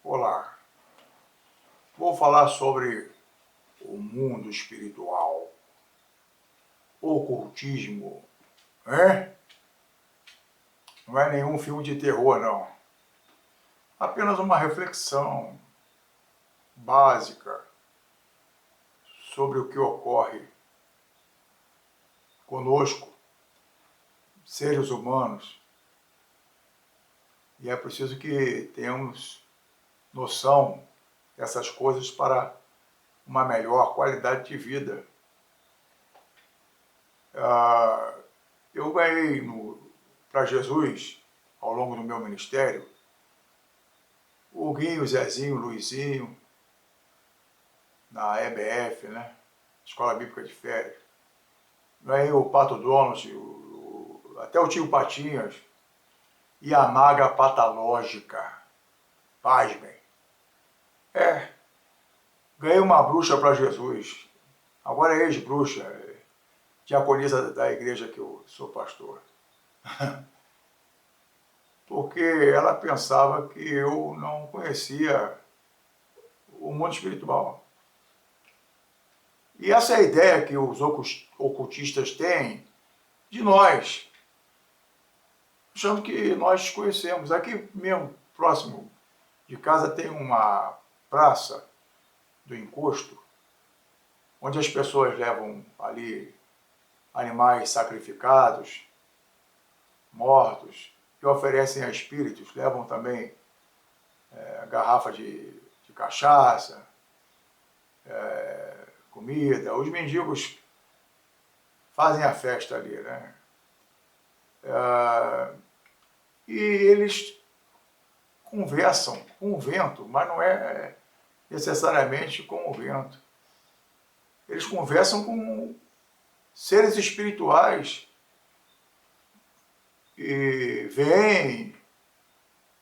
Olá, vou falar sobre o mundo espiritual, ocultismo, hein? Não é nenhum filme de terror, não. Apenas uma reflexão básica sobre o que ocorre conosco, seres humanos, e é preciso que tenhamos noção dessas coisas para uma melhor qualidade de vida. Eu ganhei para Jesus, ao longo do meu ministério, o Guinho, o Zezinho, o Luizinho, na EBF, né? Escola Bíblica de Férias. Ganhei o Pato Donald, até o tio Patinhas, e a Maga Patológica. Pasmem. Ganhei uma bruxa para Jesus. Agora é ex-bruxa, diaconisa da igreja que eu sou pastor. Porque ela pensava que eu não conhecia o mundo espiritual. E essa é a ideia que os ocultistas têm de nós, achando que nós conhecemos. Aqui mesmo, próximo de casa, tem uma praça do encosto, onde as pessoas levam ali animais sacrificados, mortos, que oferecem a espíritos, levam também garrafa de cachaça, comida. Os mendigos fazem a festa ali, né? E eles conversam com o vento, mas não é necessariamente com o vento. Eles conversam com seres espirituais e veem,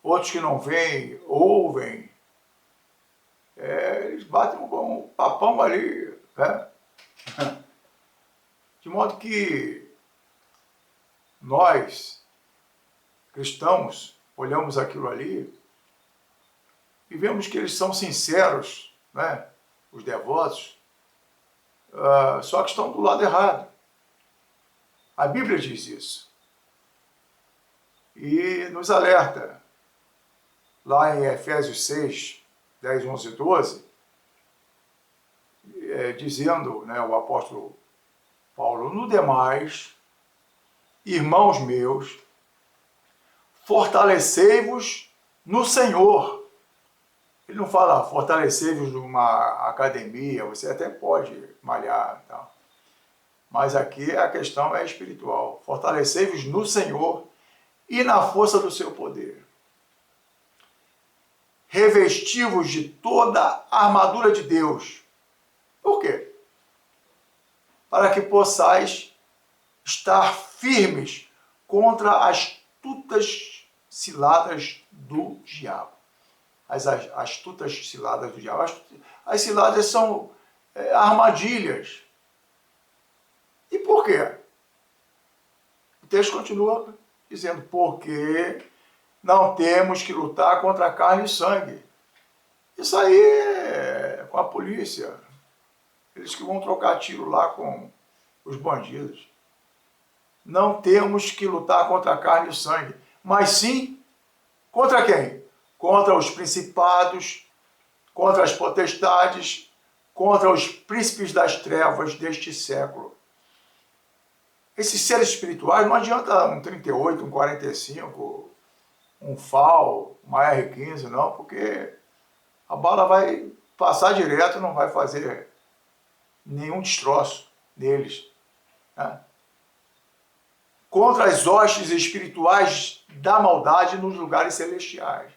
outros que não veem, ouvem. Eles batem um papão ali, né? De modo que nós, cristãos, olhamos aquilo ali e vemos que eles são sinceros, né? Os devotos, só que estão do lado errado. A Bíblia diz isso. E nos alerta, lá em Efésios 6, 10, 11 e 12, dizendo, né, o apóstolo Paulo: no demais, irmãos meus, fortalecei-vos no Senhor. Ele não fala fortalecei-vos numa academia, você até pode malhar, tá? Mas aqui a questão é espiritual. Fortalecei-vos no Senhor e na força do seu poder. Revesti-vos de toda a armadura de Deus. Por quê? Para que possais estar firmes contra as astutas ciladas do diabo. As astutas ciladas do diabo. As ciladas são armadilhas. E por quê? O texto continua dizendo: porque não temos que lutar contra carne e sangue. Isso aí é com a polícia. Eles que vão trocar tiro lá com os bandidos. Não temos que lutar contra a carne e o sangue, mas sim contra quem? Contra os principados, contra as potestades, contra os príncipes das trevas deste século. Esses seres espirituais, não adianta um 38, um 45, um FAL, uma R15, não, porque a bala vai passar direto e não vai fazer nenhum destroço neles, né? Contra as hostes espirituais da maldade nos lugares celestiais.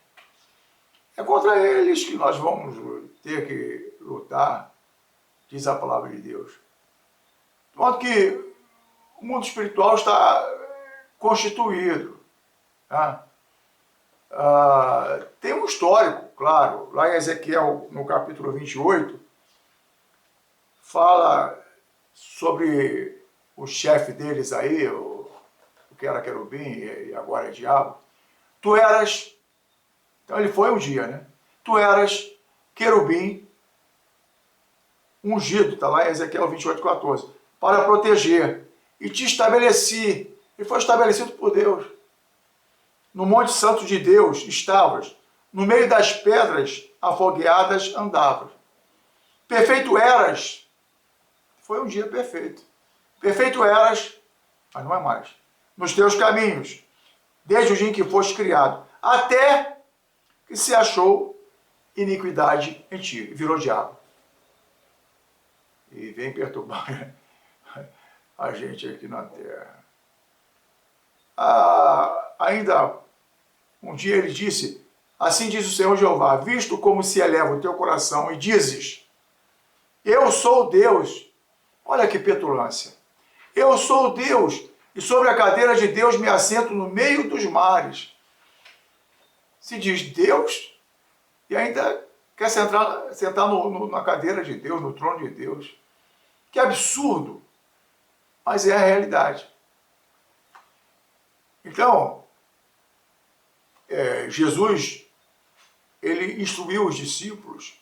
É contra eles que nós vamos ter que lutar, diz a palavra de Deus. De modo que o mundo espiritual está constituído, né? Tem um histórico, claro. Lá em Ezequiel, no capítulo 28, fala sobre o chefe deles aí, o que era querubim e agora é diabo. Tu eras... Então ele foi um dia, né? tu eras querubim ungido, está lá em Ezequiel 28:14, para proteger, e te estabeleci, e foi estabelecido por Deus. No Monte Santo de Deus estavas, no meio das pedras afogueadas andavas. Perfeito eras, foi um dia perfeito. Perfeito eras, mas não é mais, nos teus caminhos, desde o dia em que foste criado, até que se achou iniquidade em ti, virou diabo. E vem perturbar a gente aqui na terra. Ainda um dia ele disse, assim diz o Senhor Jeová, visto como se eleva o teu coração e dizes, eu sou Deus, olha que petulância, eu sou Deus, e sobre a cadeira de Deus me assento no meio dos mares. Se diz Deus, e ainda quer sentar na cadeira de Deus, no trono de Deus. Que absurdo, mas é a realidade. Então, Jesus, ele instruiu os discípulos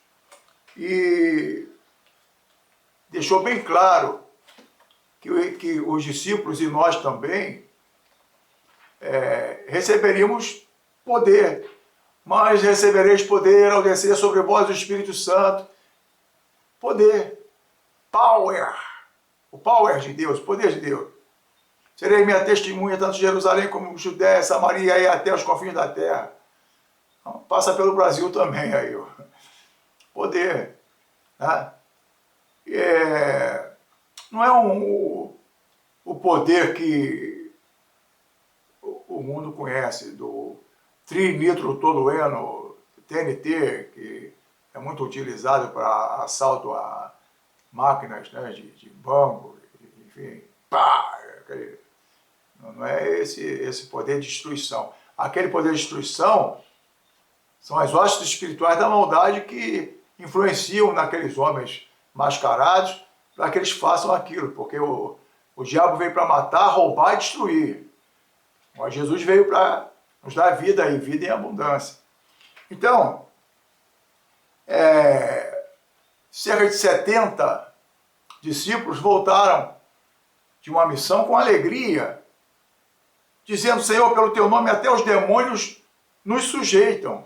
e deixou bem claro que os discípulos e nós também receberíamos poder, mas recebereis poder ao descer sobre vós o Espírito Santo. Poder, power, o power de Deus, o poder de Deus. Serei minha testemunha tanto em Jerusalém como Judéia, Samaria e até os confins da terra. Então, passa pelo Brasil também aí, ó. Poder, né? Não é o poder que o mundo conhece, do trinitrotolueno, TNT, que é muito utilizado para assalto a máquinas, né, de banco, enfim, pá, não é esse poder de destruição. Aquele poder de destruição são as hostes espirituais da maldade que influenciam naqueles homens mascarados para que eles façam aquilo, porque o diabo veio para matar, roubar e destruir. Mas Jesus veio para nos dar vida e vida em abundância. Então, cerca de 70 discípulos voltaram de uma missão com alegria, dizendo, Senhor, pelo teu nome até os demônios nos sujeitam.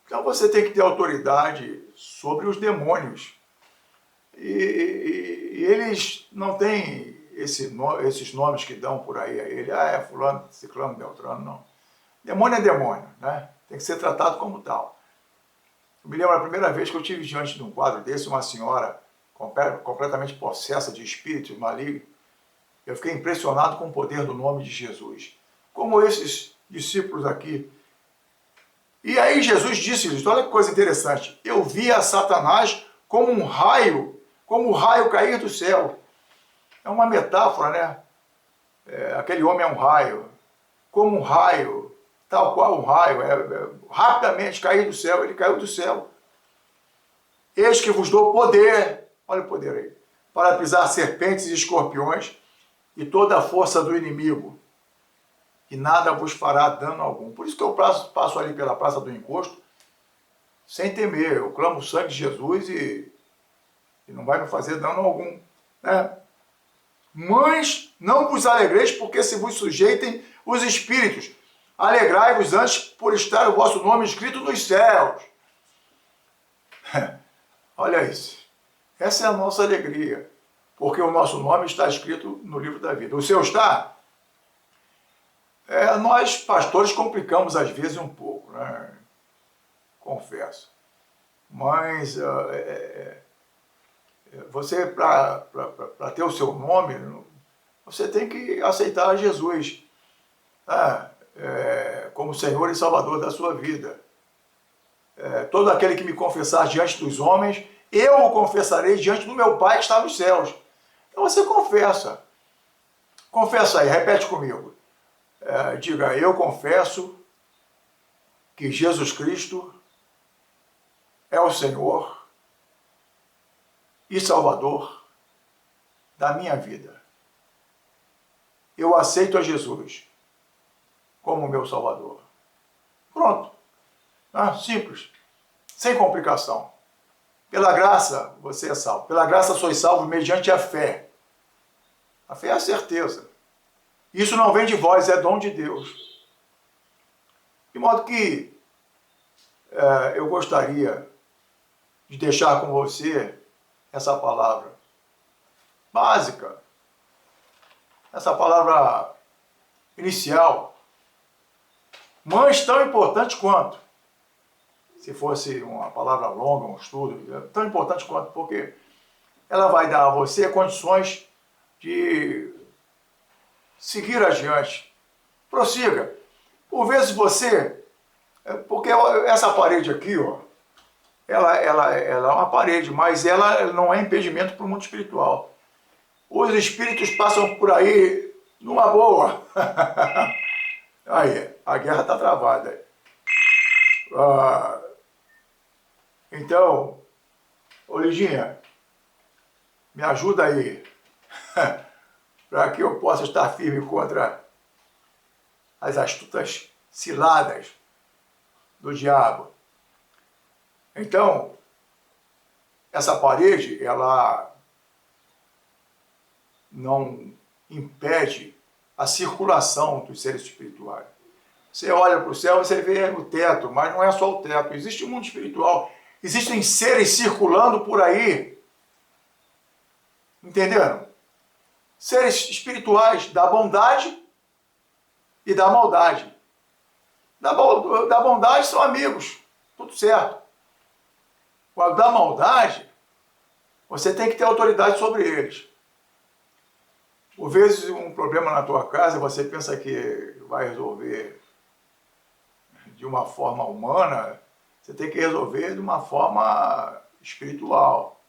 Então você tem que ter autoridade sobre os demônios. E eles não têm esses nomes que dão por aí a ele. É fulano, ciclano, beltrano, não. Demônio é demônio, né? Tem que ser tratado como tal. Eu me lembro a primeira vez que eu tive diante de um quadro desse, uma senhora completamente possessa de espíritos malignos. Eu fiquei impressionado com o poder do nome de Jesus. Como esses discípulos aqui. E aí Jesus disse-lhes, olha que coisa interessante, eu via Satanás como um raio cair do céu. É uma metáfora, né? Aquele homem é um raio, como um raio, tal qual um raio, rapidamente cair do céu, ele caiu do céu. Eis que vos dou poder, olha o poder aí, para pisar serpentes e escorpiões e toda a força do inimigo, e nada vos fará dano algum. Por isso que eu passo ali pela Praça do Encosto, sem temer, eu clamo o sangue de Jesus e não vai me fazer dano algum, né? Mas não vos alegreis, porque se vos sujeitem os espíritos. Alegrai-vos antes por estar o vosso nome escrito nos céus. Olha isso. Essa é a nossa alegria, porque o nosso nome está escrito no livro da vida. O seu está? Nós, pastores, complicamos às vezes um pouco, né? Confesso. Mas você, para ter o seu nome, você tem que aceitar Jesus, né? Como Senhor e Salvador da sua vida. Todo aquele que me confessar diante dos homens, eu o confessarei diante do meu Pai que está nos céus. Então você confessa. Confessa aí, repete comigo. Diga, eu confesso que Jesus Cristo é o Senhor e Salvador da minha vida. Eu aceito a Jesus como meu Salvador. Pronto. Ah, simples, sem complicação. Pela graça você é salvo. Pela graça sois salvo mediante a fé. A fé é a certeza. Isso não vem de vós, é dom de Deus. De modo que eu gostaria de deixar com você essa palavra básica, essa palavra inicial, mas tão importante quanto, se fosse uma palavra longa, um estudo, tão importante quanto, porque ela vai dar a você condições de seguir adiante. Prossiga. Por vezes você, porque essa parede aqui, ó, ela é uma parede, mas ela não é impedimento para o mundo espiritual. Os espíritos passam por aí numa boa. Aí, a guerra está travada. Então, ô Lidinha, me ajuda aí, para que eu possa estar firme contra as astutas ciladas do diabo. Então, essa parede, ela não impede a circulação dos seres espirituais. Você olha para o céu, você vê o teto, mas não é só o teto. Existe um mundo espiritual. Existem seres circulando por aí. Entenderam? Seres espirituais da bondade e da maldade. Da bondade são amigos, tudo certo. O da maldade, você tem que ter autoridade sobre eles. Por vezes, um problema na tua casa, você pensa que vai resolver de uma forma humana, você tem que resolver de uma forma espiritual.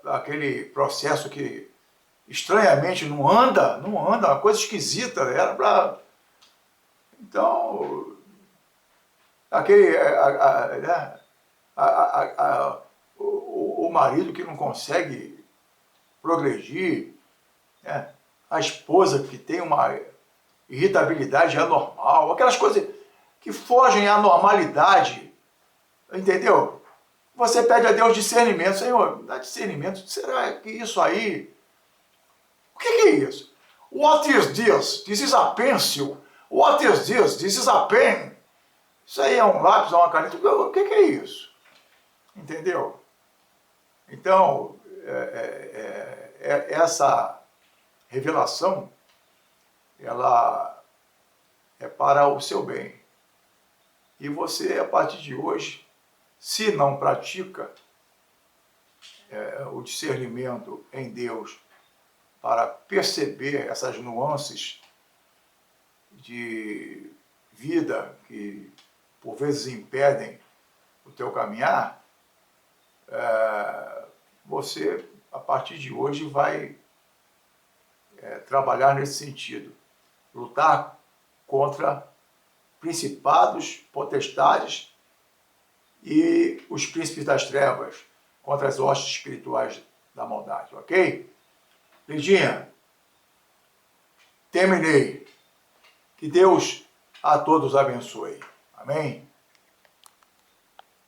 Aquele processo que estranhamente não anda, uma coisa esquisita, era para... Então, aquele... o marido que não consegue progredir, né? A esposa que tem uma irritabilidade anormal, aquelas coisas que fogem à normalidade, entendeu? Você pede a Deus discernimento. Senhor, dá discernimento. Será que isso aí... O que é isso? What is this? This is a pencil. What is this? This is a pen. Isso aí é um lápis, é uma caneta. O que é isso? Entendeu? Então, essa revelação, ela é para o seu bem. E você, a partir de hoje, se não pratica o discernimento em Deus para perceber essas nuances de vida que por vezes impedem o teu caminhar, você, a partir de hoje, vai trabalhar nesse sentido. Lutar contra principados, potestades e os príncipes das trevas, contra as hostes espirituais da maldade, ok? Lidinha, terminei. Que Deus a todos abençoe. Amém?